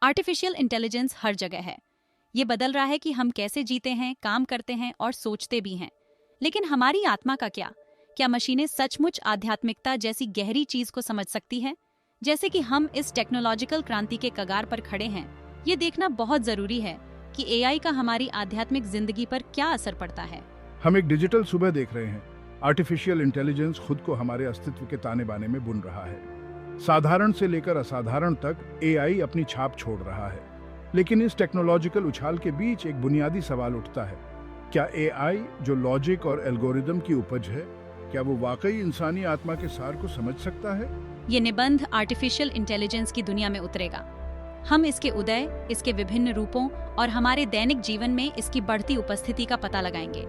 Artificial intelligence हर जगह है। ये बदल रहा है कि हम कैसे जीते हैं, काम करते हैं और सोचते भी हैं। लेकिन हमारी आत्मा का क्या? क्या मशीनें सचमुच आध्यात्मिकता जैसी गहरी चीज को समझ सकती हैं? जैसे कि हम इस टेक्नोलॉजिकल क्रांति के कगार पर खड़े हैं, ये देखना बहुत जरूरी है कि एआई का हमारी आध्यात्मिक जिंदगी पर क्या असर पड़ता है। हम एक डिजिटल सुबह देख रहे हैं। आर्टिफिशियल इंटेलिजेंस खुद को हमारे अस्तित्व के ताने बाने में बुन रहा है। साधारण से लेकर असाधारण तक एआई अपनी छाप छोड़ रहा है। लेकिन इस टेक्नोलॉजिकल उछाल के बीच एक बुनियादी सवाल उठता है। क्या एआई, जो लॉजिक और एल्गोरिदम की उपज है, क्या वो वाकई इंसानी आत्मा के सार को समझ सकता है? ये निबंध आर्टिफिशियल इंटेलिजेंस की दुनिया में उतरेगा। हम इसके उदय, इसके विभिन्न रूपों और हमारे दैनिक जीवन में इसकी बढ़ती उपस्थिति का पता लगाएंगे।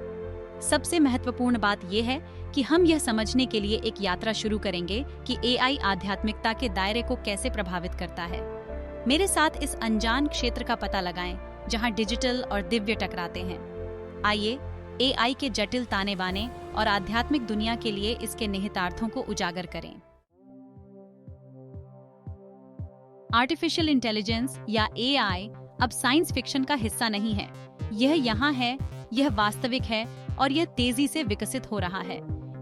सबसे महत्वपूर्ण बात यह है कि हम यह समझने के लिए एक यात्रा शुरू करेंगे कि एआई आध्यात्मिकता के दायरे को कैसे प्रभावित करता है। मेरे साथ इस अनजान क्षेत्र का पता लगाएं, जहां डिजिटल और दिव्य टकराते हैं। आइए एआई के जटिल ताने बाने और आध्यात्मिक दुनिया के लिए इसके निहितार्थों को उजागर करें। आर्टिफिशियल इंटेलिजेंस या एआई अब साइंस फिक्शन का हिस्सा नहीं है। यह यहाँ है, यह वास्तविक है और यह तेजी से विकसित हो रहा है।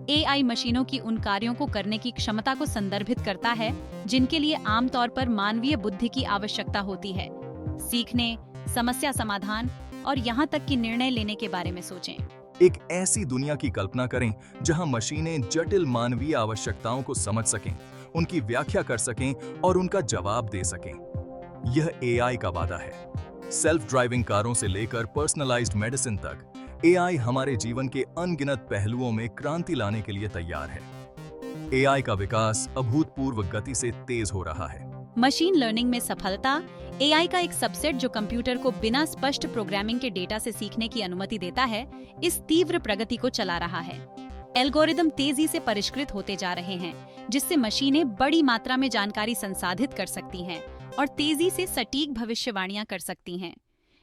एआई मशीनों की उन कार्यों को करने की क्षमता को संदर्भित करता है जिनके लिए आमतौर पर मानवीय बुद्धि की आवश्यकता होती है। सीखने, समस्या समाधान और यहाँ तक कि निर्णय लेने के बारे में सोचें। एक ऐसी दुनिया की कल्पना करें जहां मशीनें जटिल मानवीय आवश्यकताओं को समझ सकें, उनकी व्याख्या कर सकें और उनका जवाब दे सकें। यह एआई का वादा है। सेल्फ ड्राइविंग कारों से लेकर पर्सनलाइज्ड मेडिसिन तक एआई हमारे जीवन के अनगिनत पहलुओं में क्रांति लाने के लिए तैयार है। एआई का विकास अभूतपूर्व गति से तेज हो रहा है। मशीन लर्निंग में सफलता एआई का एक सबसेट जो कंप्यूटर को बिना स्पष्ट प्रोग्रामिंग के डेटा से सीखने की अनुमति देता है, इस तीव्र प्रगति को चला रहा है। एल्गोरिदम तेजी से परिष्कृत होते जा रहे हैं, जिससे मशीनें बड़ी मात्रा में जानकारी संसाधित कर सकती हैं और तेजी से सटीक भविष्यवाणियां कर सकती हैं।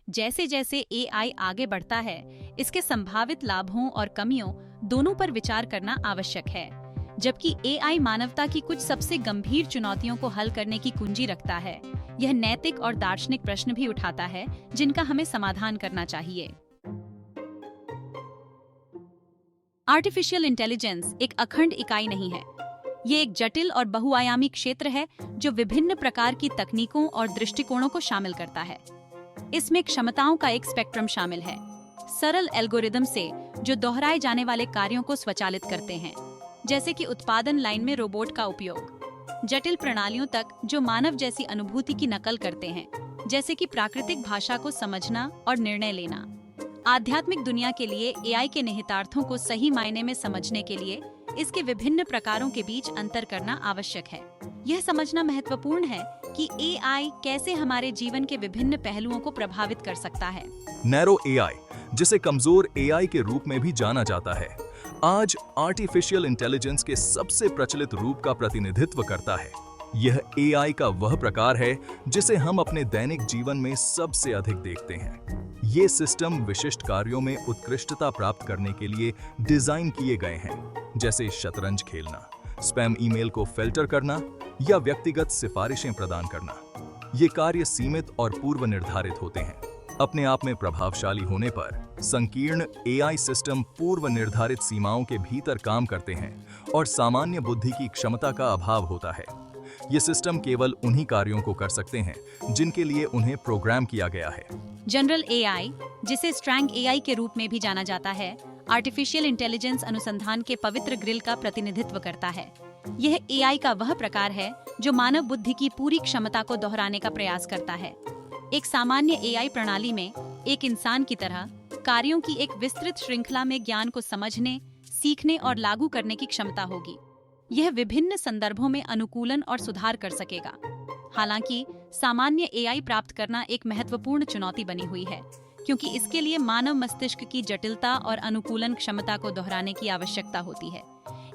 जैसे जैसे एआई आगे बढ़ता है, इसके संभावित लाभों और कमियों दोनों पर विचार करना आवश्यक है। जबकि एआई मानवता की कुछ सबसे गंभीर चुनौतियों को हल करने की कुंजी रखता है, यह नैतिक और दार्शनिक प्रश्न भी उठाता है जिनका हमें समाधान करना चाहिए। आर्टिफिशियल इंटेलिजेंस एक अखंड इकाई नहीं है। ये एक जटिल और बहुआयामी क्षेत्र है जो विभिन्न प्रकार की तकनीकों और दृष्टिकोणों को शामिल करता है। इसमें क्षमताओं का एक स्पेक्ट्रम शामिल है, सरल एल्गोरिदम से जो दोहराए जाने वाले कार्यों को स्वचालित करते हैं, जैसे कि उत्पादन लाइन में रोबोट का उपयोग, जटिल प्रणालियों तक जो मानव जैसी अनुभूति की नकल करते हैं, जैसे कि प्राकृतिक भाषा को समझना और निर्णय लेना। आध्यात्मिक दुनिया के लिए एआई के निहितार्थों को सही मायने में समझने के लिए इसके विभिन्न प्रकारों के बीच अंतर करना आवश्यक है। यह समझना महत्वपूर्ण है कि एआई कैसे हमारे जीवन के विभिन्न पहलुओं को प्रभावित कर सकता है। नैरो एआई, जिसे कमजोर एआई के रूप में भी जाना जाता है, आज आर्टिफिशियल इंटेलिजेंस के सबसे प्रचलित रूप का प्रतिनिधित्व करता है। यह एआई का वह प्रकार है जिसे हम अपने दैनिक जीवन में सबसे अधिक देखते हैं। ये सिस्टम विशिष्ट कार्यों में उत्कृष्टता प्राप्त करने के लिए डिजाइन किए गए हैं, जैसे शतरंज खेलना, स्पैम ईमेल को फिल्टर करना या व्यक्तिगत सिफारिशें प्रदान करना। ये कार्य सीमित और पूर्व निर्धारित होते हैं। अपने आप में प्रभावशाली होने पर संकीर्ण एआई सिस्टम पूर्व निर्धारित सीमाओं के भीतर काम करते हैं और सामान्य बुद्धि की क्षमता का अभाव होता है। ये सिस्टम केवल उन्हीं कार्यों को कर सकते हैं जिनके लिए उन्हें प्रोग्राम किया गया है। जनरल एआई, जिसे स्ट्रैंग एआई के रूप में भी जाना जाता है, आर्टिफिशियल इंटेलिजेंस अनुसंधान के पवित्र ग्रिल का प्रतिनिधित्व करता है। यह एआई का वह प्रकार है जो मानव बुद्धि की पूरी क्षमता को दोहराने का प्रयास करता है। एक सामान्य एआई प्रणाली में एक इंसान की तरह कार्यों की एक विस्तृत श्रृंखला में ज्ञान को समझने, सीखने और लागू करने की क्षमता होगी। यह विभिन्न संदर्भों में अनुकूलन और सुधार कर सकेगा। हालांकि सामान्य एआई प्राप्त करना एक महत्वपूर्ण चुनौती बनी हुई है, क्योंकि इसके लिए मानव मस्तिष्क की जटिलता और अनुकूलन क्षमता को दोहराने की आवश्यकता होती है।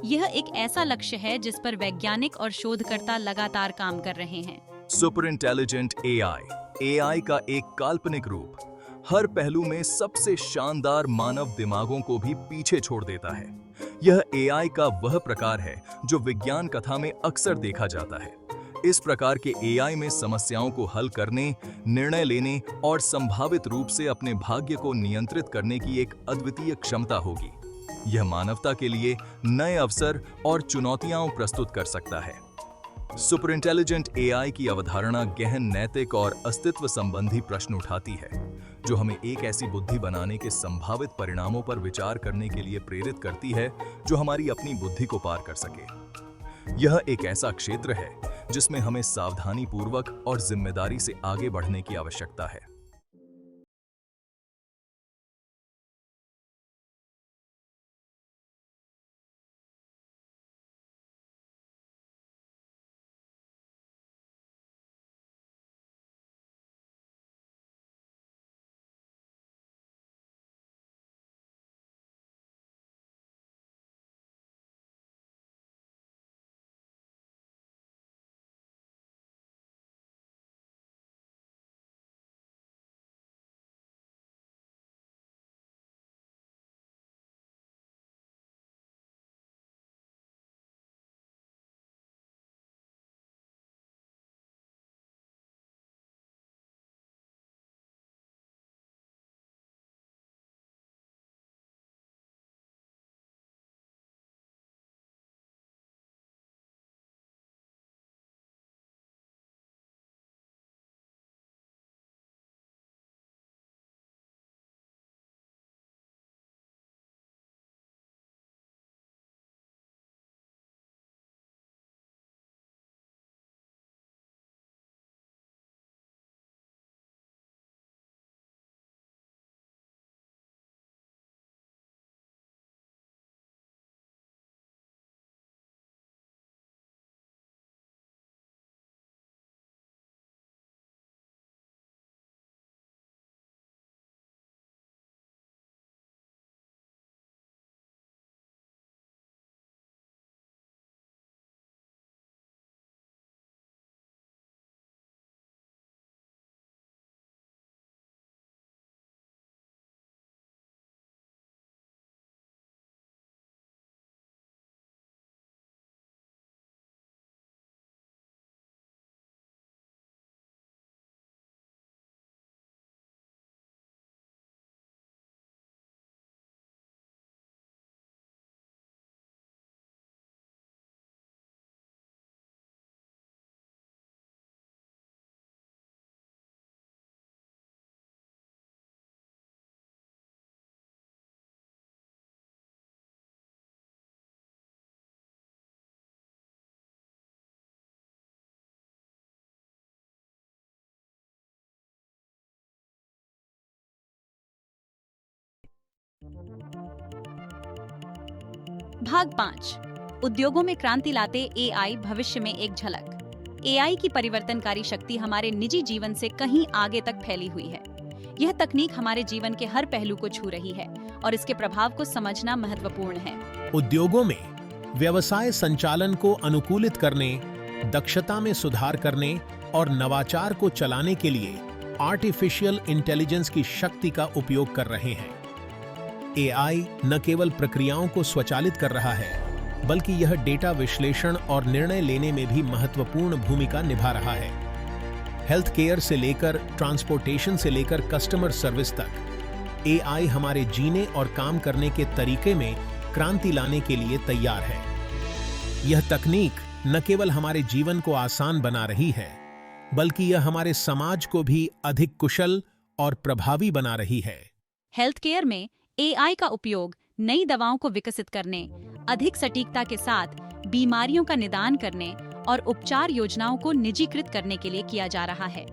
यह एक ऐसा लक्ष्य है जिस पर वैज्ञानिक और शोधकर्ता लगातार काम कर रहे हैं। सुपर इंटेलिजेंट एआई का एक काल्पनिक रूप हर पहलू में सबसे शानदार मानव दिमागों को भी पीछे छोड़ देता है। यह एआई का वह प्रकार है जो विज्ञान कथा में अक्सर देखा जाता है। इस प्रकार के एआई में समस्याओं को हल करने, निर्णय लेने और संभावित रूप से अपने भाग्य को नियंत्रित करने की एक अद्वितीय क्षमता होगी। यह मानवता के लिए नए अवसर और चुनौतियां प्रस्तुत कर सकता है। सुपर इंटेलिजेंट एआई की अवधारणा गहन नैतिक और अस्तित्व संबंधी प्रश्न उठाती है, जो हमें एक ऐसी बुद्धि बनाने के संभावित परिणामों पर विचार करने के लिए प्रेरित करती है जो हमारी अपनी बुद्धि को पार कर सके। यह एक ऐसा क्षेत्र है जिसमें हमें सावधानी पूर्वक और जिम्मेदारी से आगे बढ़ने की आवश्यकता है। भाग 5 उद्योगों में क्रांति लाते एआई भविष्य में एक झलक। एआई की परिवर्तनकारी शक्ति हमारे निजी जीवन से कहीं आगे तक फैली हुई है। यह तकनीक हमारे जीवन के हर पहलू को छू रही है और इसके प्रभाव को समझना महत्वपूर्ण है। उद्योगों में व्यवसाय संचालन को अनुकूलित करने, दक्षता में सुधार करने और नवाचार को चलाने के लिए आर्टिफिशियल इंटेलिजेंस की शक्ति का उपयोग कर रहे हैं। एआई न केवल प्रक्रियाओं को स्वचालित कर रहा है, बल्कि यह डेटा विश्लेषण और निर्णय लेने में भी महत्वपूर्ण भूमिका निभा रहा है। हेल्थ केयर से लेकर ट्रांसपोर्टेशन से लेकर कस्टमर सर्विस तक एआई हमारे जीने और काम करने के तरीके में क्रांति लाने के लिए तैयार है। यह तकनीक न केवल हमारे जीवन को आसान बना रही है, बल्कि यह हमारे समाज को भी अधिक कुशल और प्रभावी बना रही है। हेल्थ केयर में एआई का उपयोग नई दवाओं को विकसित करने, अधिक सटीकता के साथ बीमारियों का निदान करने और उपचार योजनाओं को निजीकृत करने के लिए किया जा रहा है।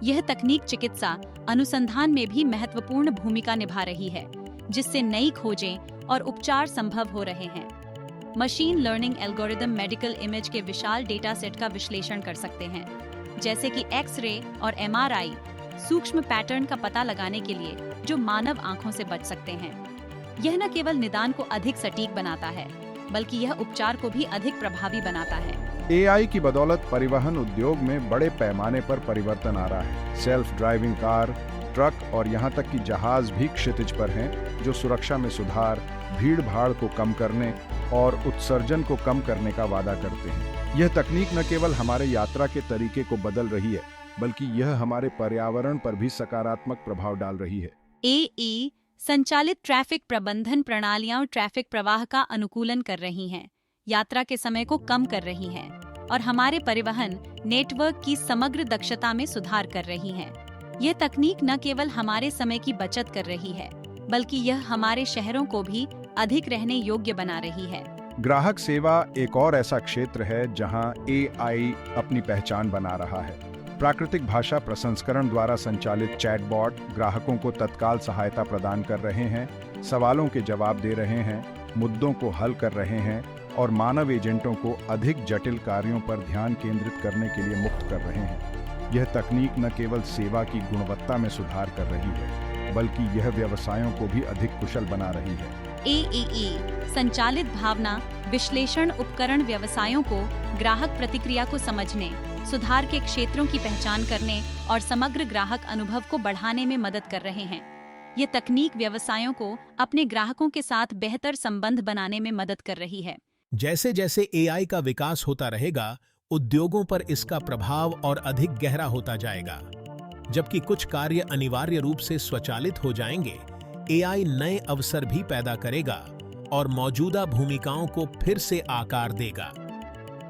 यह तकनीक चिकित्सा अनुसंधान में भी महत्वपूर्ण भूमिका निभा रही है, जिससे नई खोजें और उपचार संभव हो रहे हैं। Machine learning algorithm medical image के विशाल डेटा सेट का विश्लेषण कर सकते हैं, जैसे कि एक्स-रे और एमआरआई, सूक्ष्म पैटर्न का पता लगाने के लिए जो मानव आंखों से बच सकते हैं। यह न केवल निदान को अधिक सटीक बनाता है, बल्कि यह उपचार को भी अधिक प्रभावी बनाता है। एआई की बदौलत परिवहन उद्योग में बड़े पैमाने पर परिवर्तन आ रहा है। सेल्फ ड्राइविंग कार, ट्रक और यहाँ तक कि जहाज भी क्षितिज पर हैं, जो सुरक्षा में सुधार, भीड़ भाड़ को कम करने और उत्सर्जन को कम करने का वादा करते हैं। यह तकनीक न केवल हमारे यात्रा के तरीके को बदल रही है, बल्कि यह हमारे पर्यावरण पर भी सकारात्मक प्रभाव डाल रही है। एआई संचालित ट्रैफिक प्रबंधन प्रणालियां ट्रैफिक प्रवाह का अनुकूलन कर रही हैं, यात्रा के समय को कम कर रही हैं और हमारे परिवहन नेटवर्क की समग्र दक्षता में सुधार कर रही हैं। यह तकनीक न केवल हमारे समय की बचत कर रही है, बल्कि यह हमारे शहरों को भी अधिक रहने योग्य बना रही है। ग्राहक सेवा एक और ऐसा क्षेत्र है जहां एआई अपनी पहचान बना रहा है। प्राकृतिक भाषा प्रसंस्करण द्वारा संचालित चैटबॉट ग्राहकों को तत्काल सहायता प्रदान कर रहे हैं, सवालों के जवाब दे रहे हैं, मुद्दों को हल कर रहे हैं और मानव एजेंटों को अधिक जटिल कार्यों पर ध्यान केंद्रित करने के लिए मुक्त कर रहे हैं। यह तकनीक न केवल सेवा की गुणवत्ता में सुधार कर रही है, बल्कि यह व्यवसायों को भी अधिक कुशल बना रही है। एआई संचालित भावना विश्लेषण उपकरण व्यवसायों को ग्राहक प्रतिक्रिया को समझने, सुधार के क्षेत्रों की पहचान करने और समग्र ग्राहक अनुभव को बढ़ाने में मदद कर रहे हैं। ये तकनीक व्यवसायों को अपने ग्राहकों के साथ बेहतर संबंध बनाने में मदद कर रही है। जैसे जैसे एआई का विकास होता रहेगा, उद्योगों पर इसका प्रभाव और अधिक गहरा होता जाएगा। जबकि कुछ कार्य अनिवार्य रूप से स्वचालित हो जाएंगे, एआई नए अवसर भी पैदा करेगा और मौजूदा भूमिकाओं को फिर से आकार देगा।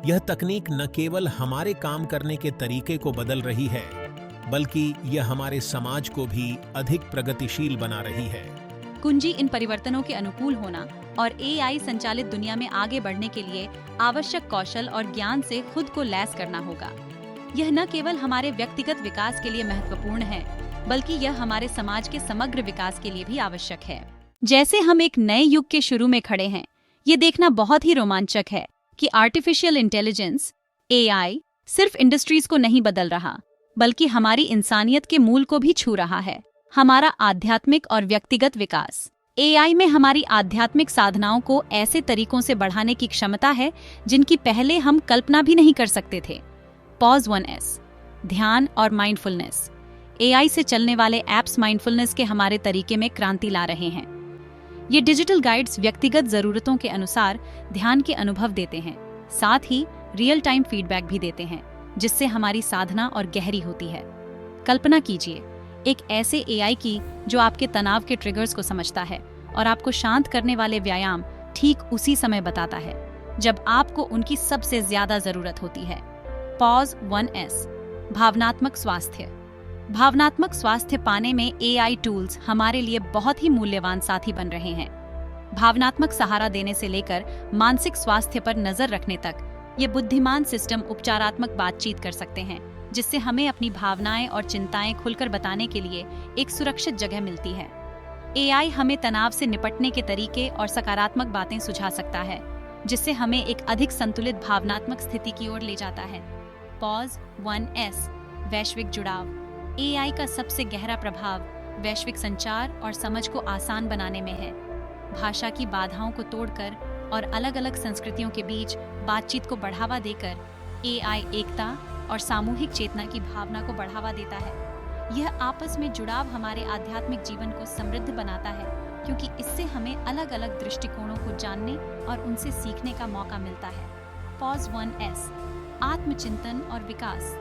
यह तकनीक न केवल हमारे काम करने के तरीके को बदल रही है, बल्कि यह हमारे समाज को भी अधिक प्रगतिशील बना रही है। कुंजी इन परिवर्तनों के अनुकूल होना और एआई संचालित दुनिया में आगे बढ़ने के लिए आवश्यक कौशल और ज्ञान से खुद को लैस करना होगा। यह न केवल हमारे व्यक्तिगत विकास के लिए महत्वपूर्ण है, बल्कि यह हमारे समाज के समग्र विकास के लिए भी आवश्यक है। जैसे हम एक नए युग के शुरू में खड़े हैं, ये देखना बहुत ही रोमांचक है कि आर्टिफिशियल इंटेलिजेंस एआई सिर्फ इंडस्ट्रीज को नहीं बदल रहा, बल्कि हमारी इंसानियत के मूल को भी छू रहा है। हमारा आध्यात्मिक और व्यक्तिगत विकास। एआई में हमारी आध्यात्मिक साधनाओं को ऐसे तरीकों से बढ़ाने की क्षमता है जिनकी पहले हम कल्पना भी नहीं कर सकते थे। पॉज 1S ध्यान और माइंडफुलनेस। एआई से चलने वाले ऐप्स माइंडफुलनेस के हमारे तरीके में क्रांति ला रहे हैं। ये डिजिटल गाइड्स व्यक्तिगत जरूरतों के अनुसार ध्यान के अनुभव देते हैं, साथ ही रियल टाइम फीडबैक भी देते हैं, जिससे हमारी साधना और गहरी होती है। कल्पना कीजिए एक ऐसे एआई की जो आपके तनाव के ट्रिगर्स को समझता है और आपको शांत करने वाले व्यायाम ठीक उसी समय बताता है जब आपको उनकी सबसे ज्यादा जरूरत होती है। पॉज 1S भावनात्मक स्वास्थ्य। भावनात्मक स्वास्थ्य पाने में एआई टूल्स हमारे लिए बहुत ही मूल्यवान साथी बन रहे हैं। भावनात्मक सहारा देने से लेकर मानसिक स्वास्थ्य पर नजर रखने तक, ये बुद्धिमान सिस्टम उपचारात्मक बातचीत कर सकते हैं, जिससे हमें अपनी भावनाएं और चिंताएं खुलकर बताने के लिए एक सुरक्षित जगह मिलती है। एआई हमें तनाव से निपटने के तरीके और सकारात्मक बातें सुझा सकता है, जिससे हमें एक अधिक संतुलित भावनात्मक स्थिति की ओर ले जाता है। पॉज 1S वैश्विक जुड़ाव। एआई का सबसे गहरा प्रभाव वैश्विक संचार और समझ को आसान बनाने में है। भाषा की बाधाओं को तोड़कर और अलग अलग संस्कृतियों के बीच बातचीत को बढ़ावा देकर एआई एकता और सामूहिक चेतना की भावना को बढ़ावा देता है। यह आपस में जुड़ाव हमारे आध्यात्मिक जीवन को समृद्ध बनाता है, क्योंकि इससे हमें अलग अलग दृष्टिकोणों को जानने और उनसे सीखने का मौका मिलता है। पॉज 1S आत्मचिंतन और विकास।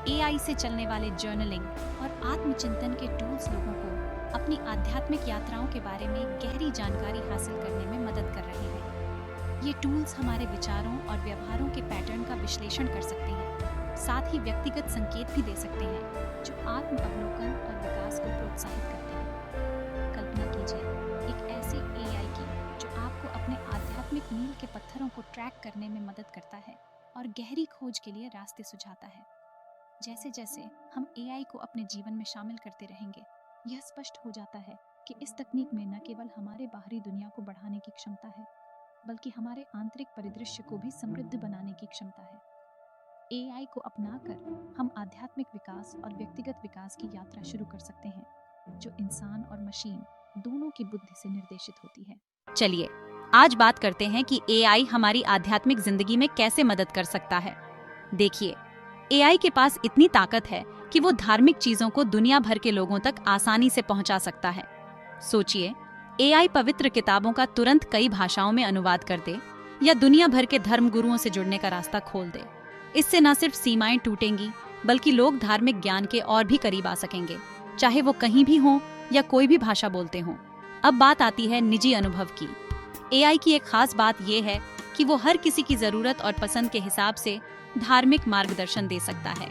एआई से चलने वाले जर्नलिंग और आत्मचिंतन के टूल्स लोगों को अपनी आध्यात्मिक यात्राओं के बारे में गहरी जानकारी हासिल करने में मदद कर रहे हैं। ये टूल्स हमारे विचारों और व्यवहारों के पैटर्न का विश्लेषण कर सकते हैं, साथ ही व्यक्तिगत संकेत भी दे सकते हैं जो आत्म अवलोकन और विकास को प्रोत्साहित करते हैं। कल्पना कीजिए एक ऐसे एआई की जो आपको अपने आध्यात्मिक मील के पत्थरों को ट्रैक करने में मदद करता है और गहरी खोज के लिए रास्ते सुझाता है। जैसे जैसे हम एआई को अपने जीवन में शामिल करते रहेंगे, यह स्पष्ट हो जाता है कि इस तकनीक में न केवल हमारे बाहरी दुनिया को बढ़ाने की क्षमता है, बल्कि हमारे आंतरिक परिदृश्य को भी समृद्ध बनाने की क्षमता है। एआई को अपनाकर हम आध्यात्मिक विकास और व्यक्तिगत विकास की यात्रा शुरू कर सकते हैं, जो इंसान और मशीन दोनों की बुद्धि से निर्देशित होती है। चलिए आज बात करते हैं कि एआई हमारी आध्यात्मिक जिंदगी में कैसे मदद कर सकता है। देखिए, एआई के पास इतनी ताकत है कि वो धार्मिक चीजों को दुनिया भर के लोगों तक आसानी से पहुंचा सकता है। सोचिए, एआई पवित्र किताबों का तुरंत कई भाषाओं में अनुवाद कर दे या दुनिया भर के धर्म गुरुओं से जुड़ने का रास्ता खोल दे। इससे न सिर्फ सीमाएं टूटेंगी, बल्कि लोग धार्मिक ज्ञान के और भी करीब आ सकेंगे, चाहे वो कहीं भी हों या कोई भी भाषा बोलते हों। अब बात आती है निजी अनुभव की। एआई की एक खास बात यह है कि वो हर किसी की जरूरत और पसंद के हिसाब से धार्मिक मार्गदर्शन दे सकता है,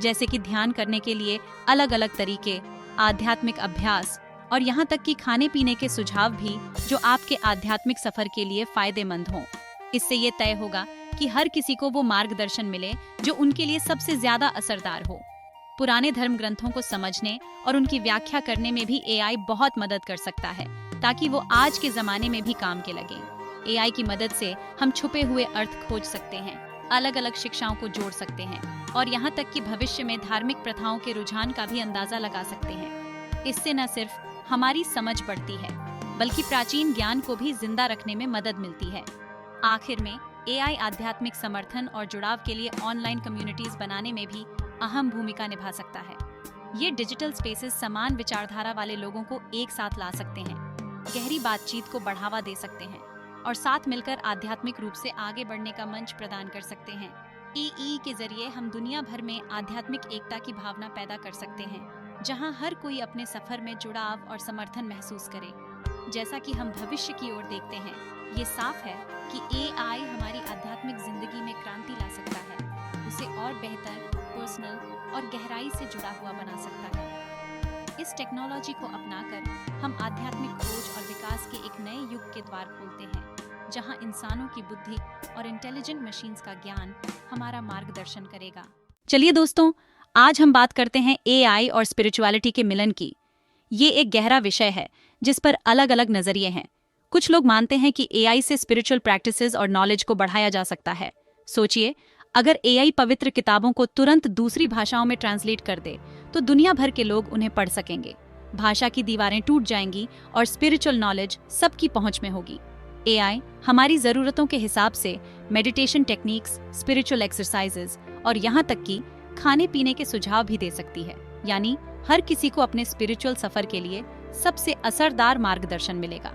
जैसे कि ध्यान करने के लिए अलग अलग तरीके, आध्यात्मिक अभ्यास और यहाँ तक कि खाने पीने के सुझाव भी, जो आपके आध्यात्मिक सफर के लिए फायदेमंद हों। इससे ये तय होगा कि हर किसी को वो मार्गदर्शन मिले जो उनके लिए सबसे ज्यादा असरदार हो। पुराने धर्म ग्रंथों को समझने और उनकी व्याख्या करने में भी एआई बहुत मदद कर सकता है, ताकि वो आज के जमाने में भी काम के लगे। एआई की मदद से हम छुपे हुए अर्थ खोज सकते हैं, अलग अलग शिक्षाओं को जोड़ सकते हैं और यहाँ तक कि भविष्य में धार्मिक प्रथाओं के रुझान का भी अंदाजा लगा सकते हैं। इससे न सिर्फ हमारी समझ बढ़ती है, बल्कि प्राचीन ज्ञान को भी जिंदा रखने में मदद मिलती है। आखिर में एआई आध्यात्मिक समर्थन और जुड़ाव के लिए ऑनलाइन कम्युनिटीज बनाने में भी अहम भूमिका निभा सकता है। ये डिजिटल स्पेसेस समान विचारधारा वाले लोगों को एक साथ ला सकते हैं, गहरी बातचीत को बढ़ावा दे सकते हैं और साथ मिलकर आध्यात्मिक रूप से आगे बढ़ने का मंच प्रदान कर सकते हैं। एआई के जरिए हम दुनिया भर में आध्यात्मिक एकता की भावना पैदा कर सकते हैं, जहां हर कोई अपने सफर में जुड़ाव और समर्थन महसूस करे। जैसा कि हम भविष्य की ओर देखते हैं, ये साफ है कि एआई हमारी आध्यात्मिक जिंदगी में क्रांति ला सकता है, उसे और बेहतर, पर्सनल और गहराई से जुड़ा हुआ बना सकता है। इस टेक्नोलॉजी को अपनाकर हम आध्यात्मिक खोज और विकास के एक नए युग के द्वार खोलते हैं, जहां इंसानों की बुद्धि और इंटेलिजेंट मशीन्स का ज्ञान हमारा मार्गदर्शन करेगा। चलिए दोस्तों, आज हम बात करते हैं एआई और स्पिरिचुअलिटी के मिलन की। ये एक गहरा विषय है जिस पर अलग अलग नजरिए हैं। कुछ लोग मानते हैं कि एआई से स्पिरिचुअल प्रैक्टिसेस और नॉलेज को बढ़ाया जा सकता है। सोचिए, अगर एआई पवित्र किताबों को तुरंत दूसरी भाषाओं में ट्रांसलेट कर दे, तो दुनिया भर के लोग उन्हें पढ़ सकेंगे। भाषा की दीवारें टूट जाएंगी और स्पिरिचुअल नॉलेज सबकी पहुंच में होगी। एआई हमारी जरूरतों के हिसाब से मेडिटेशन टेक्निक्स, स्पिरिचुअल एक्सरसाइजेज और यहाँ तक कि खाने पीने के सुझाव भी दे सकती है। यानी हर किसी को अपने स्पिरिचुअल सफर के लिए सबसे असरदार मार्गदर्शन मिलेगा।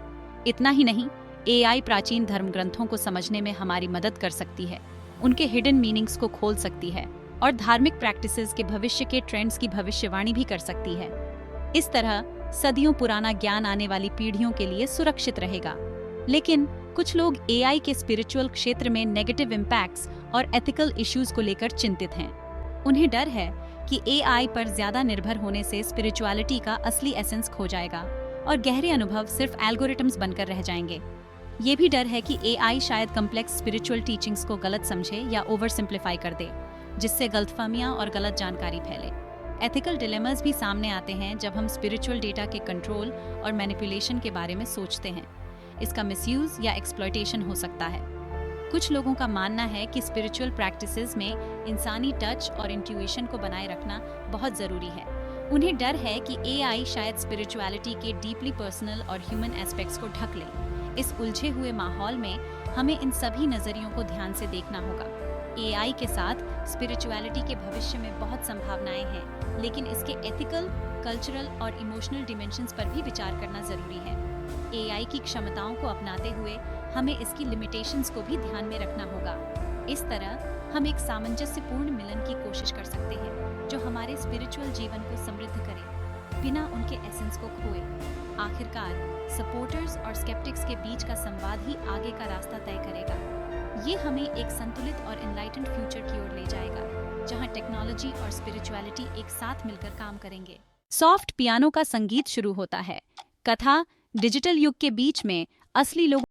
इतना ही नहीं, एआई प्राचीन धर्म ग्रंथों को समझने में हमारी मदद कर सकती है, उनके हिडन मीनिंग्स को खोल सकती है और धार्मिक प्रैक्टिसेस के भविष्य के ट्रेंड्स की भविष्यवाणी भी कर सकती है। इस तरह सदियों पुराना ज्ञान आने वाली पीढ़ियों के लिए सुरक्षित रहेगा। लेकिन कुछ लोग एआई के स्पिरिचुअल क्षेत्र में नेगेटिव इम्पैक्ट्स और एथिकल इश्यूज को लेकर चिंतित हैं। उन्हें डर है कि एआई पर ज्यादा निर्भर होने से स्पिरिचुअलिटी का असली एसेंस खो जाएगा और गहरे अनुभव सिर्फ एल्गोरिथम्स बनकर रह जाएंगे। ये भी डर है कि एआई शायद कम्प्लेक्स स्पिरिचुअल टीचिंग्स को गलत समझे या ओवर सिंप्लीफाई कर दे, जिससे गलतफहमियां और गलत जानकारी फैले। एथिकल डिलेमास भी सामने आते हैं जब हम स्पिरिचुअल डेटा के कंट्रोल और मैनिपुलेशन के बारे में सोचते हैं। इसका मिसयूज या एक्सप्लॉयटेशन हो सकता है। कुछ लोगों का मानना है कि स्पिरिचुअल प्रैक्टिसेस में इंसानी टच और इंट्यूशन को बनाए रखना बहुत जरूरी है। उन्हें डर है कि एआई शायद स्पिरिचुअलिटी के डीपली पर्सनल और ह्यूमन एस्पेक्ट्स को ढक ले। इस उलझे हुए माहौल में हमें इन सभी नजरियों को ध्यान से देखना होगा। एआई के साथ स्पिरिचुअलिटी के भविष्य में बहुत संभावनाएं हैं, लेकिन इसके एथिकल, कल्चरल और इमोशनल डिमेंशंस पर भी विचार करना जरूरी है। एआई की क्षमताओं को अपनाते हुए हमें इसकी लिमिटेशंस को भी ध्यान में रखना होगा। इस तरह हम एक सामंजस्यपूर्ण मिलन की कोशिश कर सकते हैं, जो हमारे स्पिरिचुअल जीवन को समृद्ध करे, बिना उनके एसेंस को खोए। आखिरकार सपोर्टर्स और स्केप्टिक्स के बीच का संवाद ही आगे का रास्ता तय करेगा। ये हमें एक संतुलित और एनलाइटेंड फ्यूचर की ओर ले जाएगा, जहां टेक्नोलॉजी और स्पिरिचुअलिटी एक साथ मिलकर काम करेंगे। सॉफ्ट पियानो का संगीत शुरू होता है। कथा डिजिटल युग के बीच में असली लोग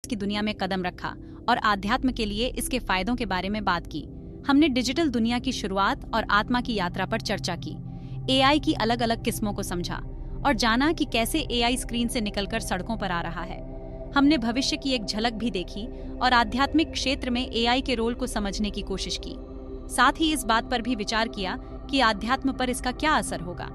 की दुनिया में कदम रखा और आध्यात्म के लिए इसके फायदों के बारे में बात की। हमने डिजिटल दुनिया की शुरुआत और आत्मा की यात्रा पर चर्चा की, एआई की अलग अलग किस्मों को समझा और जाना कि कैसे एआई स्क्रीन से निकलकर सड़कों पर आ रहा है। हमने भविष्य की एक झलक भी देखी और आध्यात्मिक क्षेत्र में एआई के रोल को समझने की कोशिश की। साथ ही इस बात पर भी विचार किया कि आध्यात्म पर इसका क्या असर होगा।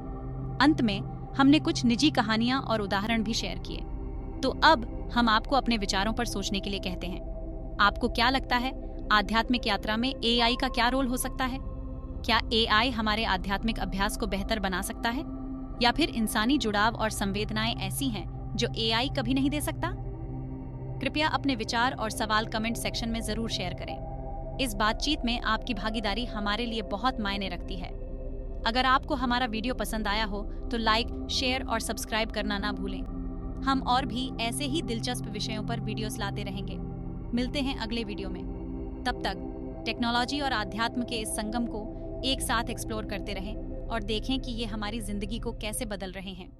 अंत में हमने कुछ निजी कहानियां और उदाहरण भी शेयर किए। तो अब हम आपको अपने विचारों पर सोचने के लिए कहते हैं। आपको क्या लगता है, आध्यात्मिक यात्रा में एआई का क्या रोल हो सकता है? क्या एआई हमारे आध्यात्मिक अभ्यास को बेहतर बना सकता है, या फिर इंसानी जुड़ाव और संवेदनाएं ऐसी हैं जो एआई कभी नहीं दे सकता? कृपया अपने विचार और सवाल कमेंट सेक्शन में जरूर शेयर करें। इस बातचीत में आपकी भागीदारी हमारे लिए बहुत मायने रखती है। अगर आपको हमारा वीडियो पसंद आया हो तो लाइक, शेयर और सब्सक्राइब करना ना भूलें। हम और भी ऐसे ही दिलचस्प विषयों पर वीडियोस लाते रहेंगे। मिलते हैं अगले वीडियो में। तब तक टेक्नोलॉजी और आध्यात्म के इस संगम को एक साथ एक्सप्लोर करते रहें और देखें कि ये हमारी जिंदगी को कैसे बदल रहे हैं।